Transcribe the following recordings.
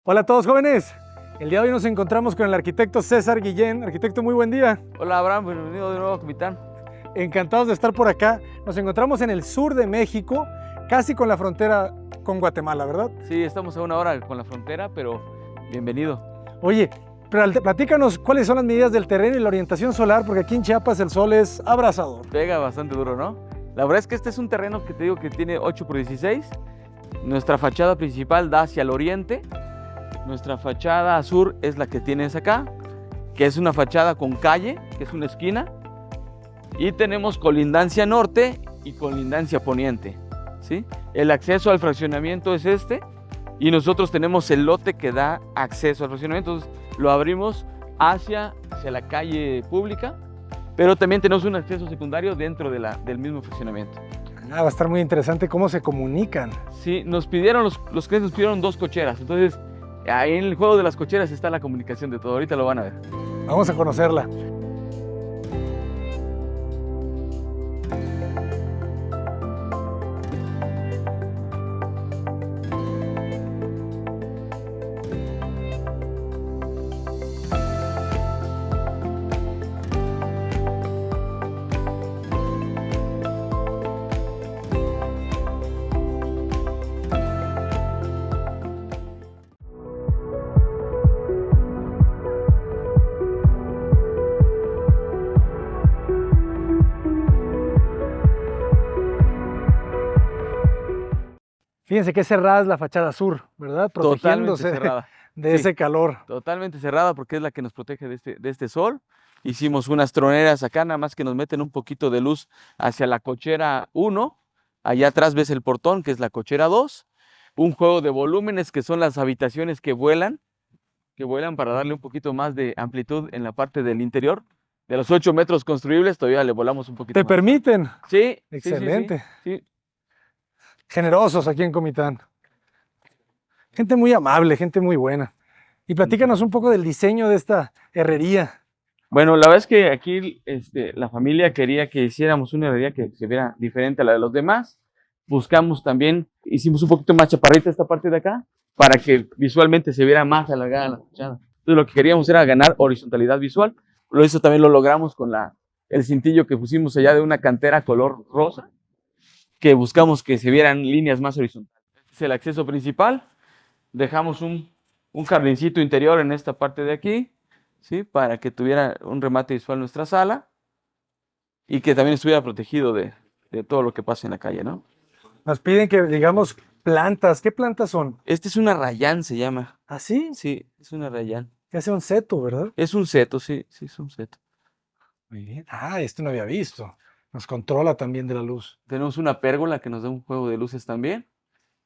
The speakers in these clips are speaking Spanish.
Hola a todos jóvenes, el día de hoy nos encontramos con el arquitecto César Guillén. Arquitecto, muy buen día. Hola Abraham, bienvenido de nuevo a Comitán. Encantados de estar por acá. Nos encontramos en el sur de México, casi con la frontera con Guatemala, ¿verdad? Sí, estamos a una hora con la frontera, pero bienvenido. Oye, platícanos cuáles son las medidas del terreno y la orientación solar, porque aquí en Chiapas el sol es abrasador. Pega bastante duro, ¿no? La verdad es que este es un terreno que te digo que tiene 8 por 16. Nuestra fachada principal da hacia el oriente. Nuestra fachada sur es la que tienes acá, que es una fachada con calle, que es una esquina. Y tenemos colindancia norte y colindancia poniente, ¿sí? El acceso al fraccionamiento es este, y nosotros tenemos el lote que da acceso al fraccionamiento. Entonces lo abrimos hacia la calle pública, pero también tenemos un acceso secundario dentro del mismo fraccionamiento. Va a estar muy interesante cómo se comunican. Sí, nos pidieron, los clientes nos pidieron 2 cocheras, entonces ahí en el juego de las cocheras está la comunicación de todo, ahorita lo van a ver. Vamos a conocerla. Fíjense qué cerrada es la fachada sur, ¿verdad? Protegiéndose de ese calor. Totalmente cerrada porque es la que nos protege de este sol. Hicimos unas troneras acá, nada más que nos meten un poquito de luz hacia la cochera 1. Allá atrás ves el portón, que es la cochera 2. Un juego de volúmenes, que son las habitaciones que vuelan para darle un poquito más de amplitud en la parte del interior. De los 8 metros construibles, todavía le volamos un poquito ¿Te más. permiten? Sí. Excelente. Sí. Generosos aquí en Comitán. Gente muy amable, gente muy buena. Y platícanos un poco del diseño de esta herrería. Bueno, la verdad es que aquí la familia quería que hiciéramos una herrería que se viera diferente a la de los demás. Buscamos también, hicimos un poquito más chaparrita esta parte de acá, para que visualmente se viera más alargada la fachada. Entonces lo que queríamos era ganar horizontalidad visual. Eso también lo logramos con el cintillo que pusimos allá de una cantera color rosa, que buscamos que se vieran líneas más horizontales. Este es el acceso principal. Dejamos un jardincito interior en esta parte de aquí, ¿sí? Para que tuviera un remate visual nuestra sala y que también estuviera protegido de todo lo que pasa en la calle, ¿no? Nos piden que digamos plantas. ¿Qué plantas son? Este es una rayán, se llama. ¿Ah, sí? Sí, es una rayán. Que hace un seto, ¿verdad? Es un seto, sí, es un seto. Muy bien. Ah, esto no había visto. Nos controla también de la luz. Tenemos una pérgola que nos da un juego de luces también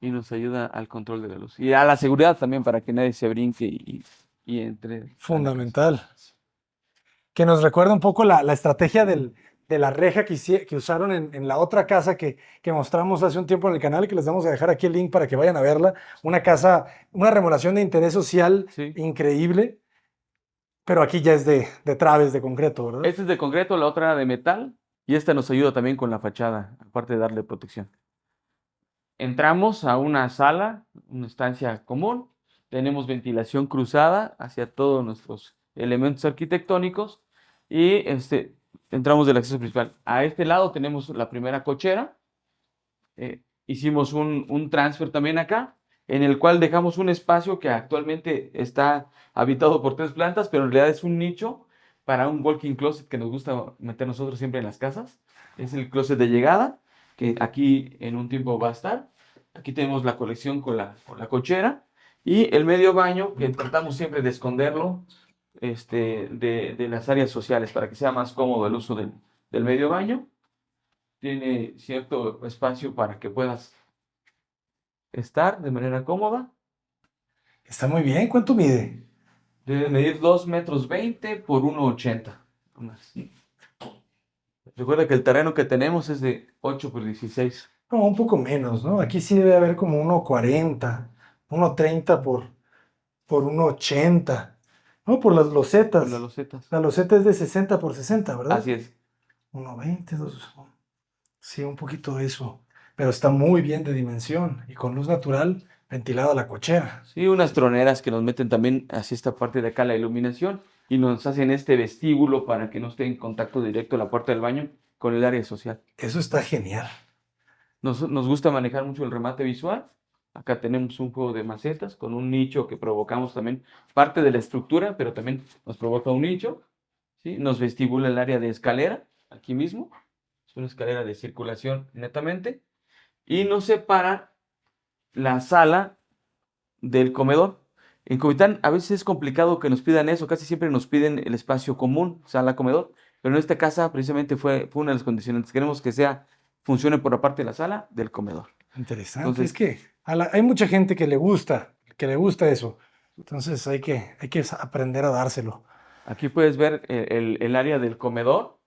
y nos ayuda al control de la luz. Y a la seguridad también, para que nadie se brinque y entre. Fundamental. Que nos recuerda un poco la estrategia de la reja que usaron en la otra casa que mostramos hace un tiempo en el canal, que les vamos a dejar aquí el link para que vayan a verla. Una casa, una remodelación de interés social, sí, increíble, pero aquí ya es de traves de concreto, ¿verdad? Este es de concreto, la otra era de metal, y esta nos ayuda también con la fachada, aparte de darle protección. Entramos a una sala, una estancia común, tenemos ventilación cruzada hacia todos nuestros elementos arquitectónicos y entramos del acceso principal. A este lado tenemos la primera cochera. Hicimos un transfer también acá, en el cual dejamos un espacio que actualmente está habitado por 3 plantas, pero en realidad es un nicho para un walk-in closet que nos gusta meter nosotros siempre en las casas. Es el closet de llegada, que aquí en un tiempo va a estar. Aquí tenemos la colección con la cochera y el medio baño, que tratamos siempre de esconderlo de las áreas sociales para que sea más cómodo el uso del medio baño. Tiene cierto espacio para que puedas estar de manera cómoda. Está muy bien. ¿Cuánto mide? Debe medir 2,20 metros por 1,80. Recuerda que el terreno que tenemos es de 8 por 16. Como un poco menos, ¿no? Aquí sí debe haber como 1,40, 1,30 por 1,80. No, por las losetas. Por las losetas. La loseta es de 60 por 60, ¿verdad? Así es. 1,20, 2. Sí, un poquito de eso. Pero está muy bien de dimensión y con luz natural Ventilada la cochera. Sí, unas troneras que nos meten también hacia esta parte de acá la iluminación y nos hacen este vestíbulo para que no esté en contacto directo la puerta del baño con el área social. Eso está genial. Nos gusta manejar mucho el remate visual. Acá tenemos un juego de macetas con un nicho que provocamos también parte de la estructura, pero también nos provoca un nicho. ¿Sí? Nos vestibula el área de escalera, aquí mismo. Es una escalera de circulación netamente. Y nos separa la sala del comedor. En Comitán a veces es complicado que nos pidan eso, casi siempre nos piden el espacio común, sala-comedor, pero en esta casa precisamente fue una de las condicionantes. Queremos que funcione por la parte de la sala del comedor. Interesante. Entonces, Es que hay mucha gente que le gusta eso. Entonces hay que aprender a dárselo. aquí puedes ver el área del comedor,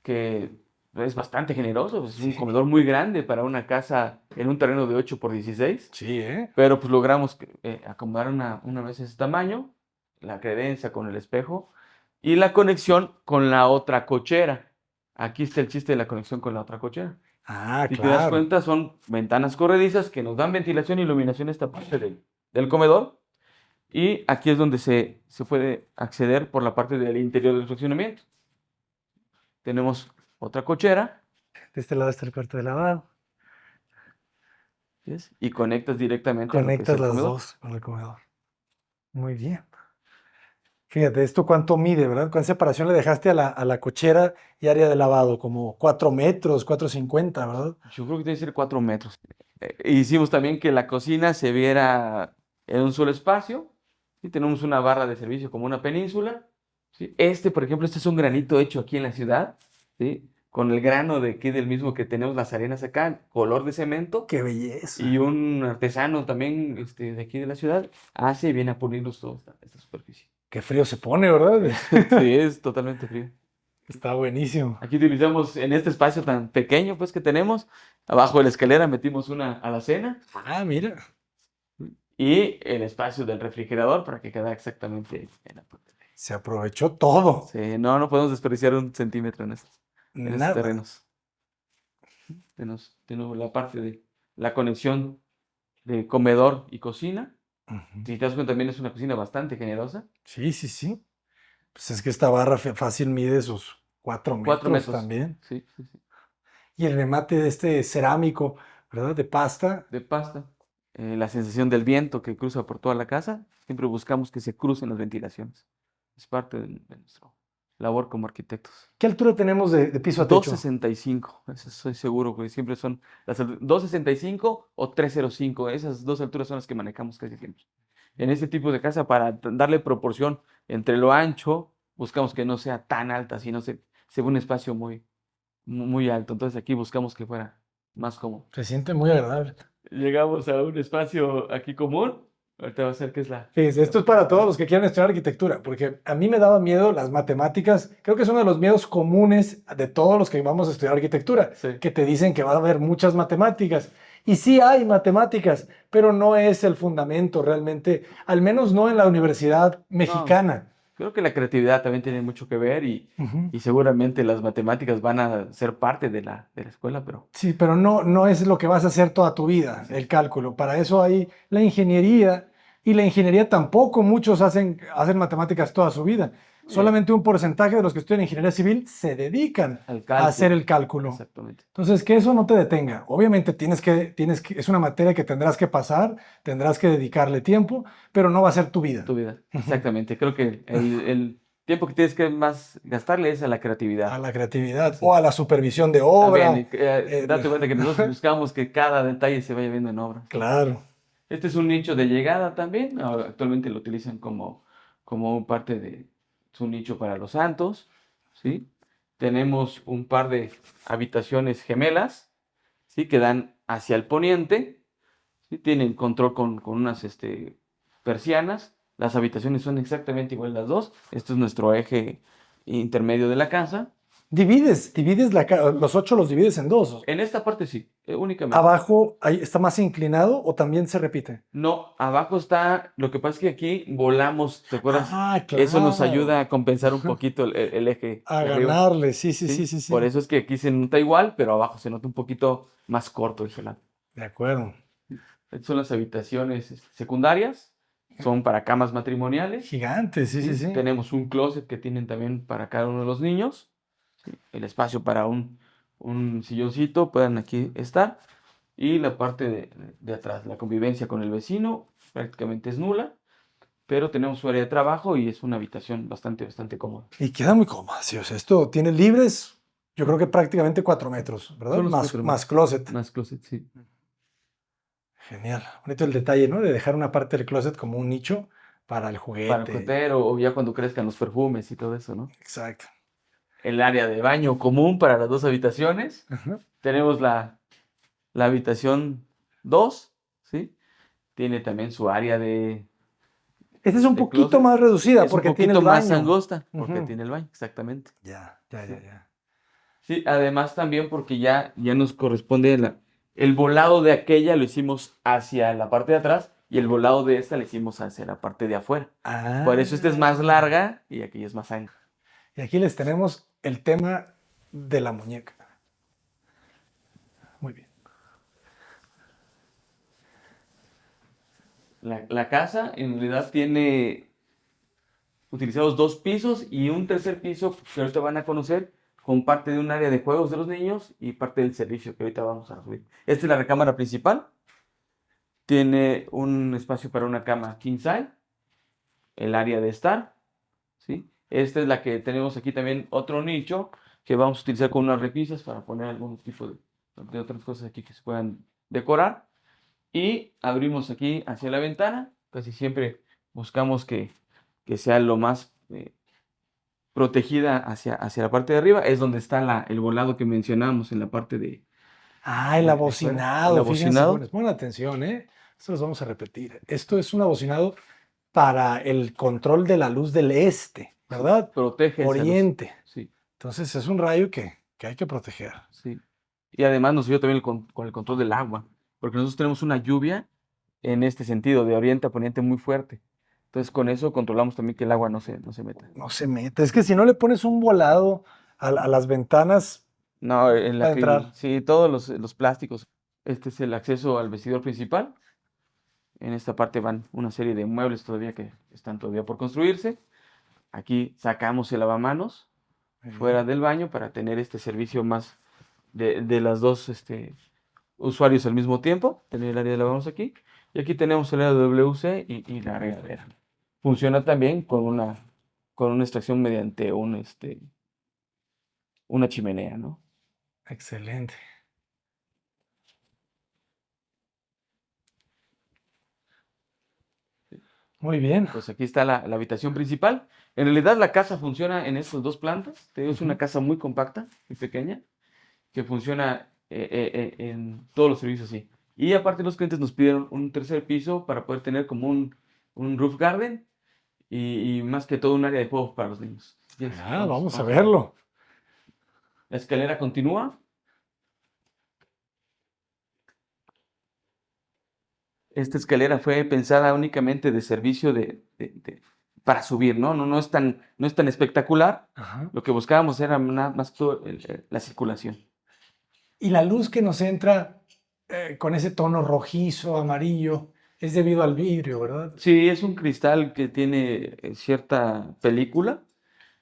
que es bastante generoso, es un Sí. comedor muy grande para una casa en un terreno de 8 por 16. Sí, ¿eh? Pero pues logramos acomodar una mesa de ese tamaño, la credencia con el espejo y la conexión con la otra cochera. Aquí está el chiste de la conexión con la otra cochera. Ah, Si te das claro. cuenta, son ventanas corredizas que nos dan ventilación e iluminación a esta parte del comedor. Y aquí es donde se puede acceder por la parte del interior del fraccionamiento. Tenemos otra cochera. De este lado está el cuarto de lavado. ¿Ves? Y conectas directamente a lo que es Conectas el las comedor. dos con el comedor. Muy bien. Fíjate, ¿esto cuánto mide, verdad? ¿Cuánta separación le dejaste a la cochera y área de lavado? Como 4 metros, 4,50, ¿verdad? Yo creo que debe ser 4 metros. Hicimos también que la cocina se viera en un solo espacio. ¿Sí? Tenemos una barra de servicio como una península. ¿Sí? Por ejemplo, este es un granito hecho aquí en la ciudad. ¿Sí? Con el grano de aquí del mismo que tenemos las arenas acá, color de cemento. ¡Qué belleza! Y un artesano también de aquí de la ciudad hace y viene a pulirnos toda esta superficie. ¡Qué frío se pone, ¿verdad? Sí, es totalmente frío. Está buenísimo. Aquí utilizamos en este espacio tan pequeño pues que tenemos, abajo de la escalera metimos una alacena Ah, mira. y el espacio del refrigerador para que quede exactamente en la parte. Se aprovechó todo. Sí, no podemos desperdiciar un centímetro en estos Nada. terrenos. Tenemos la parte de la conexión de comedor y cocina. Ujú. Si te das cuenta, también es una cocina bastante generosa. Sí, sí, sí. Pues es que esta barra fácil mide sus 4 4 metros metros. también. Sí, sí, sí. Y el remate de este cerámico, ¿verdad? De pasta. De pasta. La sensación del viento que cruza por toda la casa. Siempre buscamos que se crucen las ventilaciones. Es parte de nuestra labor como arquitectos. ¿Qué altura tenemos de piso a techo? 265, eso estoy seguro, porque siempre son las 265 o 305. Esas dos alturas son las que manejamos casi siempre. En este tipo de casa, para darle proporción entre lo ancho, buscamos que no sea tan alta, sino se ve un espacio muy alto. Entonces aquí buscamos que fuera más cómodo. Se siente muy agradable. Llegamos a un espacio aquí común. Ahorita va a ser que es Fíjense, esto es para todos los que quieran estudiar arquitectura, porque a mí me daba miedo las matemáticas. Creo que es uno de los miedos comunes de todos los que vamos a estudiar arquitectura, Sí. que te dicen que va a haber muchas matemáticas. Y sí hay matemáticas, pero no es el fundamento realmente, al menos no en la universidad mexicana. Creo que la creatividad también tiene mucho que ver Ujú. y seguramente las matemáticas van a ser parte de la escuela, pero Sí, pero no es lo que vas a hacer toda tu vida, el cálculo. Para eso hay la ingeniería, y la ingeniería tampoco muchos hacen matemáticas toda su vida. Solamente un porcentaje de los que estudian ingeniería civil se dedican al a cálculo. hacer el cálculo. Exactamente. Entonces, que eso no te detenga. Obviamente es una materia que tendrás que pasar, tendrás que dedicarle tiempo, pero no va a ser tu vida. Tu vida, exactamente. Creo que el tiempo que tienes que más gastarle es a la creatividad. A la creatividad Sí. o a la supervisión de obra. También, date cuenta que nosotros buscamos que cada detalle se vaya viendo en obra. Claro. Este es un nicho de llegada también. Actualmente lo utilizan como parte de su nicho para los santos, ¿sí? Tenemos un par de habitaciones gemelas, ¿sí? Que dan hacia el poniente, ¿sí? Tienen control con unas persianas. Las habitaciones son exactamente igual las dos. Este es nuestro eje intermedio de la casa. Divides los 8 los divides en 2. En esta parte sí, únicamente. Abajo ahí está más inclinado o también se repite. No, abajo está, lo que pasa es que aquí volamos, ¿te acuerdas? Ah, claro. Eso nos ayuda a compensar un poquito el eje A de arriba. ganarle, sí. Por eso es que aquí se nota igual, pero abajo se nota un poquito más corto el gelado. De acuerdo. Estas son las habitaciones secundarias, son para camas matrimoniales. Gigante, sí. Tenemos un closet que tienen también para cada uno de los niños. ¿Sí? El espacio para un silloncito, puedan aquí estar. Y la parte de atrás, la convivencia con el vecino, prácticamente es nula. Pero tenemos su área de trabajo y es una habitación bastante cómoda. Y queda muy cómoda, sí. O sea, esto tiene libres, yo creo que prácticamente 4 metros, ¿verdad? Son los Más 4 más metros. closet. Más closet, sí. Genial. Bonito el detalle, ¿no? De dejar una parte del closet como un nicho para el Para el juguete. juguetero o ya cuando crezcan los perfumes y todo eso, ¿no? Exacto. El área de baño común para las 2 habitaciones. Ajá. Tenemos la habitación 2, ¿sí? Tiene también su área de Esta es un de poquito closet. más reducida Es un porque tiene poquito el más baño. angosta porque Ujú. tiene el baño, exactamente. Ya. Sí, además también porque ya nos corresponde el volado de aquella lo hicimos hacia la parte de atrás y el volado de esta lo hicimos hacia la parte de afuera. Ah. Por eso esta es más larga y aquella es más ancha. Y aquí les tenemos el tema de la muñeca. Muy bien. La casa en realidad tiene utilizados 2 pisos y un tercer piso que ahorita van a conocer con parte de un área de juegos de los niños y parte del servicio que ahorita vamos a subir. Esta es la recámara principal. Tiene un espacio para una cama king size, el área de estar, ¿sí? Esta es la que tenemos aquí también otro nicho que vamos a utilizar con unas repisas para poner algún tipo de otras cosas aquí que se puedan decorar. Y abrimos aquí hacia la ventana. Casi siempre buscamos que sea lo más protegida hacia la parte de arriba. Es donde está el volado que mencionamos en la parte de... Ah, el fuera. abocinado. El Fíjense, abocinado. jóvenes, pongan atención, ¿eh? Esto los vamos a repetir. Esto es un abocinado para el control de la luz del este, ¿verdad? Protege esa luz. Oriente. Sí, Entonces es un rayo que hay que proteger. sí. Y además nos ayuda también con el control del agua, porque nosotros tenemos una lluvia en este sentido, de oriente a poniente muy fuerte. Entonces con eso controlamos también que el agua no se meta. No se mete. Es que si no le pones un volado a las ventanas, No, en va a la que entrar. sí, todos los plásticos. Este es el acceso al vestidor principal. En esta parte van una serie de muebles todavía que están todavía por construirse. Aquí sacamos el lavamanos fuera del baño para tener este servicio más de las dos usuarios al mismo tiempo. Tener el área de lavamanos aquí. Y aquí tenemos el área de WC y la regadera. Funciona también con una extracción mediante una chimenea, ¿no? Excelente. Muy bien. Pues aquí está la habitación principal. En realidad la casa funciona en estas 2 plantas. Es una casa muy compacta, muy pequeña, que funciona en todos los servicios así. Y aparte los clientes nos pidieron un tercer piso para poder tener como un roof garden y más que todo un área de juegos para los niños. Yes, Vamos a verlo. La escalera continúa. Esta escalera fue pensada únicamente de servicio para subir, ¿no? No es tan espectacular. Ajá. Lo que buscábamos era más todo la circulación. Y la luz que nos entra con ese tono rojizo, amarillo, es debido al vidrio, ¿verdad? Sí, es un cristal que tiene cierta película,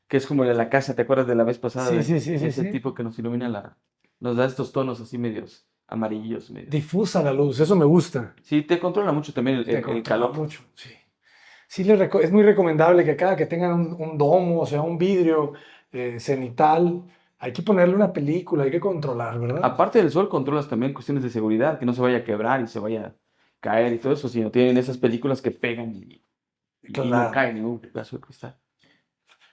que es como el de la casa, ¿te acuerdas de la vez pasada? Sí. Ese tipo que nos ilumina nos da estos tonos así medios amarillos. Difusa la luz, eso me gusta. Sí, te controla mucho también Te el controla calor. mucho, sí. Sí, es muy recomendable que cada que tengan un domo, o sea, un vidrio cenital, hay que ponerle una película, hay que controlar, ¿verdad? Aparte del sol, controlas también cuestiones de seguridad, que no se vaya a quebrar y se vaya a caer y todo eso, sino tienen esas películas que pegan y no Claro. cae ningún pedazo de cristal.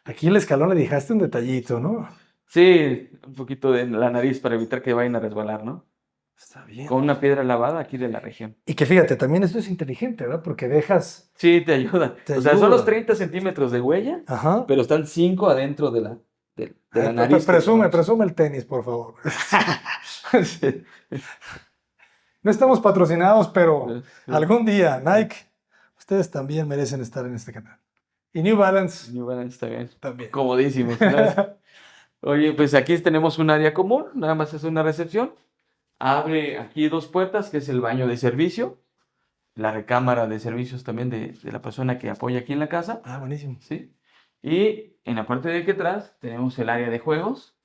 Aquí el escalón le dejaste un detallito, ¿no? Sí, un poquito de la nariz para evitar que vayan a resbalar, ¿no? Está bien. Con una piedra lavada aquí de la región. Y que fíjate, también esto es inteligente, ¿verdad? Porque dejas... Sí, te ayuda. Te O sea, son los ayuda. 30 centímetros de huella, Ajá. pero están 5 adentro de la Ay, nariz. presume el tenis, por favor. Sí. No estamos patrocinados, pero algún día, Nike, ustedes también merecen estar en este canal. Y New Balance New Balance está bien. también. Comodísimos. ¿No? Oye, pues aquí tenemos un área común, nada más es una recepción. Abre aquí 2 puertas, que es el baño de servicio. la recámara de servicios también de la persona que apoya aquí en la casa, Ah, buenísimo. ¿sí? Y en la parte de aquí atrás tenemos el área de juegos,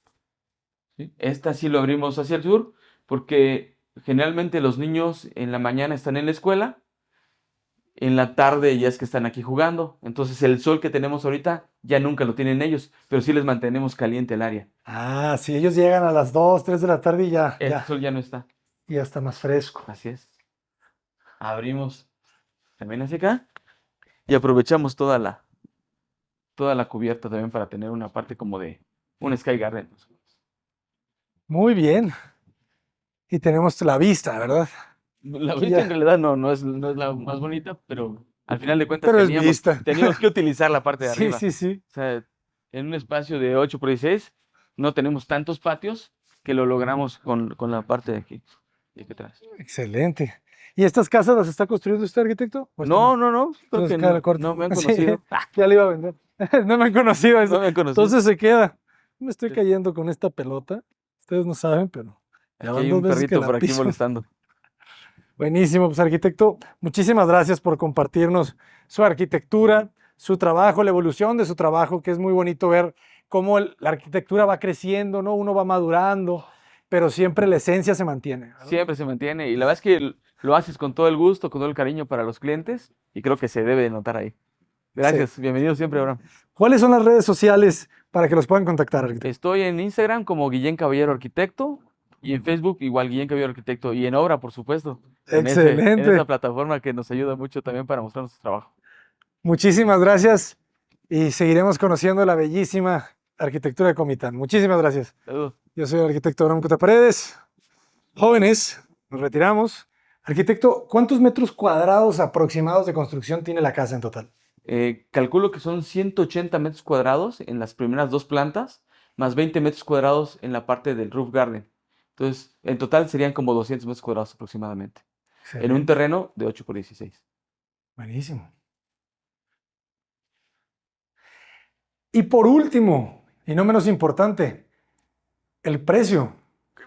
¿sí? Esta sí lo abrimos hacia el sur porque generalmente los niños en la mañana están en la escuela, en la tarde ya es que están aquí jugando. Entonces el sol que tenemos ahorita ya nunca lo tienen ellos, pero sí les mantenemos caliente el área. Ah, sí, ellos llegan a las 2, 3 de la tarde y Este sol ya no está. ya está más fresco. Así es. Abrimos también hacia acá y aprovechamos toda la cubierta también para tener una parte como de un Sky Garden. Muy bien. Y tenemos la vista, ¿verdad? La Aquí vista en ya. realidad no es la más bonita, pero al final de cuentas Pero es vista. teníamos que utilizar la parte de Sí, arriba. sí, sí. O sea, en un espacio de 8 por 16 no tenemos tantos patios que lo logramos con la parte de aquí atrás. Excelente. ¿Y estas casas las está construyendo usted, arquitecto? ¿O están? No, creo Entonces que queda corto. no me han Sí, conocido. ya le iba a vender. No me han conocido eso. No me han conocido. Entonces se queda. Me estoy cayendo con esta pelota. Ustedes no saben, pero ya Aquí van hay 2 un veces que perrito la por aquí piso. molestando. Buenísimo, pues arquitecto, muchísimas gracias por compartirnos su arquitectura, su trabajo, la evolución de su trabajo, que es muy bonito ver cómo la arquitectura va creciendo, ¿no? Uno va madurando, pero siempre la esencia se mantiene, ¿verdad? Siempre se mantiene y la verdad es que lo haces con todo el gusto, con todo el cariño para los clientes y creo que se debe de notar ahí. Gracias, bienvenido siempre, Abraham. ¿Cuáles son las redes sociales para que los puedan contactar, arquitecto? Estoy en Instagram como Guillén Caballero Arquitecto y en Facebook igual Guillén Caballero Arquitecto y en obra, por supuesto, en Excelente. esa plataforma que nos ayuda mucho también para mostrar nuestro trabajo. Muchísimas gracias y seguiremos conociendo la bellísima arquitectura de Comitán. Muchísimas gracias. Saludos. Yo soy el arquitecto Abraham Cota Paredes. Jóvenes, nos retiramos. Arquitecto, ¿cuántos metros cuadrados aproximados de construcción tiene la casa en total? Calculo que son 180 metros cuadrados en las primeras dos plantas, más 20 metros cuadrados en la parte del roof garden. Entonces, en total serían como 200 metros cuadrados aproximadamente, en un Excelente. terreno de 8 por 16. Buenísimo. Y por último, y no menos importante, el precio.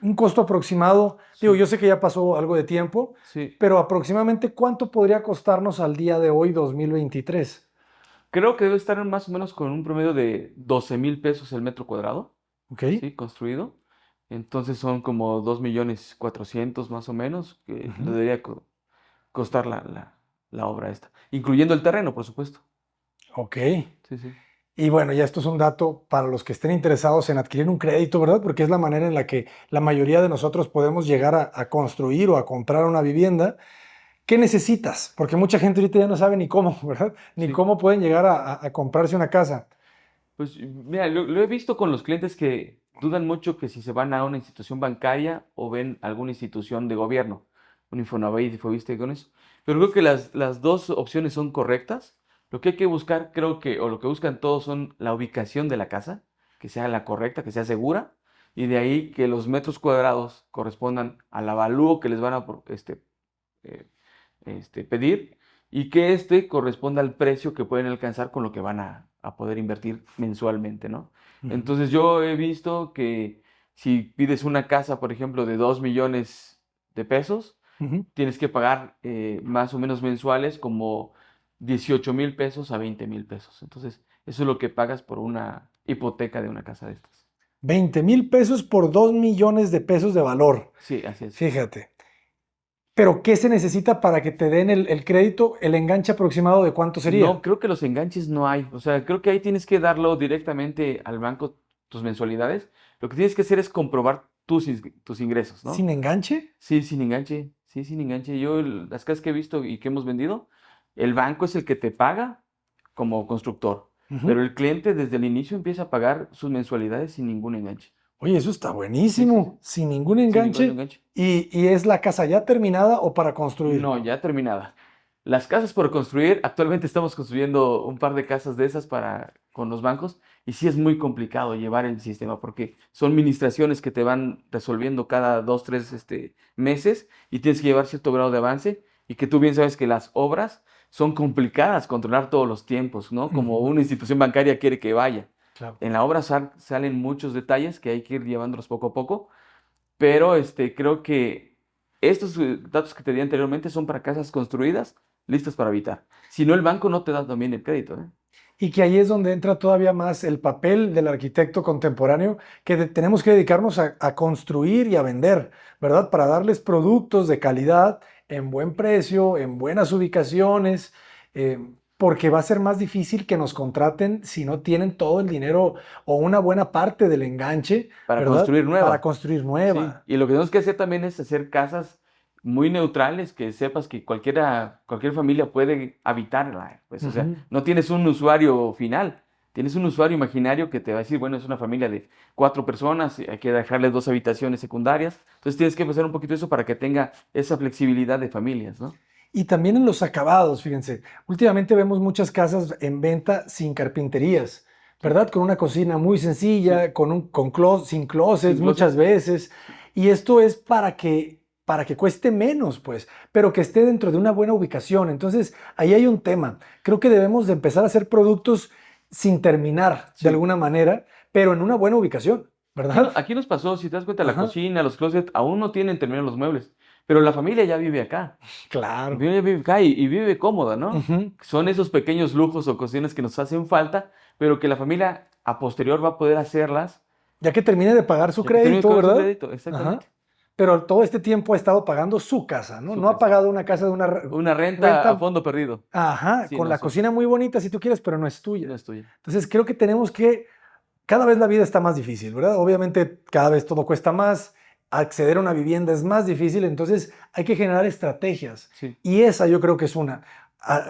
Un costo aproximado. Digo, Sí. yo sé que ya pasó algo de tiempo, Sí, pero aproximadamente ¿cuánto podría costarnos al día de hoy, 2023? creo que debe estar más o menos con un promedio de 12,000 pesos el metro cuadrado, ¿Ok? ¿sí? Construido. Entonces son como 2,400,000 más o menos que le Ujú. debería costar la obra esta, incluyendo el terreno, por supuesto. Ok. Sí, sí. Y bueno, ya esto es un dato para los que estén interesados en adquirir un crédito, ¿verdad? Porque es la manera en la que la mayoría de nosotros podemos llegar a construir o a comprar una vivienda. ¿Qué necesitas? Porque mucha gente ahorita ya no sabe ni cómo, ¿verdad? Ni Sí. cómo pueden llegar a comprarse una casa. Pues mira, lo he visto con los clientes que dudan mucho que si se van a una institución bancaria o ven alguna institución de gobierno, un Infonavit, Infoviste, con eso. Pero creo que las dos opciones son correctas. Lo que hay que buscar, creo que, o lo que buscan todos son la ubicación de la casa, que sea la correcta, que sea segura, y de ahí que los metros cuadrados correspondan al avalúo que les van a eh, pedir y que corresponda al precio que pueden alcanzar con lo que van a poder invertir mensualmente, ¿no? Ujú. Entonces yo he visto que si pides una casa, por ejemplo, de 2 millones de pesos, Ujú. tienes que pagar más o menos mensuales como 18,000 pesos a 20,000 pesos. Entonces, eso es lo que pagas por una hipoteca de una casa de estas. 20,000 pesos por 2 millones de pesos de valor. Sí, así es. Fíjate. Pero ¿qué se necesita para que te den el crédito? ¿El enganche aproximado de cuánto No, sería? creo que los enganches no hay. O sea, creo que ahí tienes que darlo directamente al banco, tus mensualidades. Lo que tienes que hacer es comprobar tus ingresos, ¿no? ¿Sin enganche? Sí, sin enganche. Sí, sin enganche. Yo, las casas que he visto y que hemos vendido, el banco es el que te paga como constructor. Ujú. Pero el cliente desde el inicio empieza a pagar sus mensualidades sin ningún enganche. Oye, eso está Sí, sí, sí. buenísimo. Sin ningún Sin ningún enganche. enganche. ¿Y es la casa ya terminada o para construir? No, ya terminada. Las casas por construir, actualmente estamos construyendo un par de casas de esas con los bancos y sí es muy complicado llevar el sistema porque son administraciones que te van resolviendo cada 2, 3 meses y tienes que llevar cierto grado de avance y que tú bien sabes que las obras son complicadas controlar todos los tiempos, ¿no? Como Ujú. una institución bancaria quiere que vaya. Claro. En la obra salen muchos detalles que hay que ir llevándolos poco a poco, pero creo que estos datos que te di anteriormente son para casas construidas, listas para habitar. Si no, el banco no te da también el crédito, ¿eh? Y que ahí es donde entra todavía más el papel del arquitecto contemporáneo, que tenemos que dedicarnos a construir y a vender, ¿verdad? Para darles productos de calidad, en buen precio, en buenas ubicaciones, porque va a ser más difícil que nos contraten si no tienen todo el dinero o una buena parte del enganche, Para ¿verdad? construir Para nueva. construir Sí, nueva. y lo que tenemos que hacer también es hacer casas muy neutrales, que sepas que cualquier familia puede habitarla. Pues, o sea, Ujú. no tienes un usuario final, tienes un usuario imaginario que te va a decir, bueno, es una familia de 4 personas, y hay que dejarle 2 habitaciones secundarias. Entonces tienes que empezar un poquito eso para que tenga esa flexibilidad de familias, ¿no? Y también en los acabados, fíjense. Últimamente vemos muchas casas en venta sin carpinterías, ¿verdad? Con una cocina muy Sí, sencilla, sin closets sin muchas closet. veces. Y esto es para que cueste menos, pues, pero que esté dentro de una buena ubicación. Entonces, ahí hay un tema. Creo que debemos de empezar a hacer productos sin terminar, de Sí. alguna manera, pero en una buena ubicación, ¿verdad? Aquí nos pasó, si te das cuenta, la Ajá, cocina, los closets, aún no tienen terminados los muebles, pero la familia ya vive acá. claro. Vive acá y vive cómoda, ¿no? Ujú. Son esos pequeños lujos o cocinas que nos hacen falta, pero que la familia a posterior va a poder hacerlas, Ya que termine de pagar su ya que termine crédito, con su ¿verdad? crédito, Ajá. exactamente. Pero todo este tiempo ha estado pagando su casa, ¿no? Su No ha casa. pagado una casa de una Una renta a renta, fondo perdido. ajá, Sí, con no, la son, cocina muy bonita si tú quieres, pero no es no tuya. es tuya. Entonces creo que tenemos que, cada vez la vida está más difícil, ¿verdad? Obviamente cada vez todo cuesta más, acceder a una vivienda es más difícil, entonces hay que generar estrategias. Sí, Y esa yo creo que es una,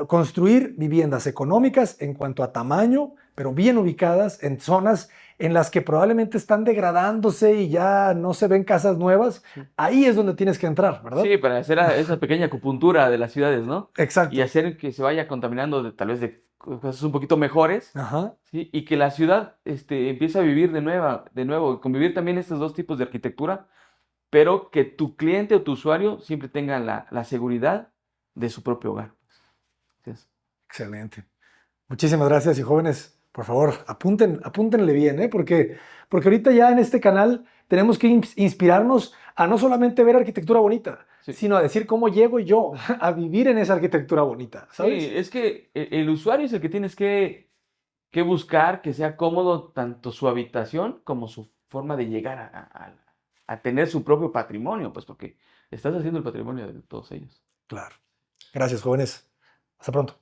construir viviendas económicas en cuanto a tamaño, pero bien ubicadas en zonas en las que probablemente están degradándose y ya no se ven casas nuevas. sí. Ahí es donde tienes que entrar, ¿verdad? Sí, para hacer esa pequeña acupuntura de las ciudades, ¿no? Y Exacto. hacer que se vaya contaminando tal vez de cosas un poquito mejores, Ajá. ¿sí? Y que la ciudad empiece a vivir de nuevo, convivir también estos dos tipos de arquitectura, pero que tu cliente o tu usuario siempre tenga la seguridad de su propio hogar. Así es. Excelente. Muchísimas gracias y jóvenes, por favor, apúntenle bien, ¿eh? Porque ahorita ya en este canal tenemos que inspirarnos a no solamente ver arquitectura bonita, Sí. sino a decir cómo llego yo a vivir en esa arquitectura bonita, Sí, ¿sabes? es que el usuario es el que tienes que buscar que sea cómodo tanto su habitación como su forma de llegar a tener su propio patrimonio, pues porque estás haciendo el patrimonio de todos ellos. Claro. Gracias, jóvenes. Hasta pronto.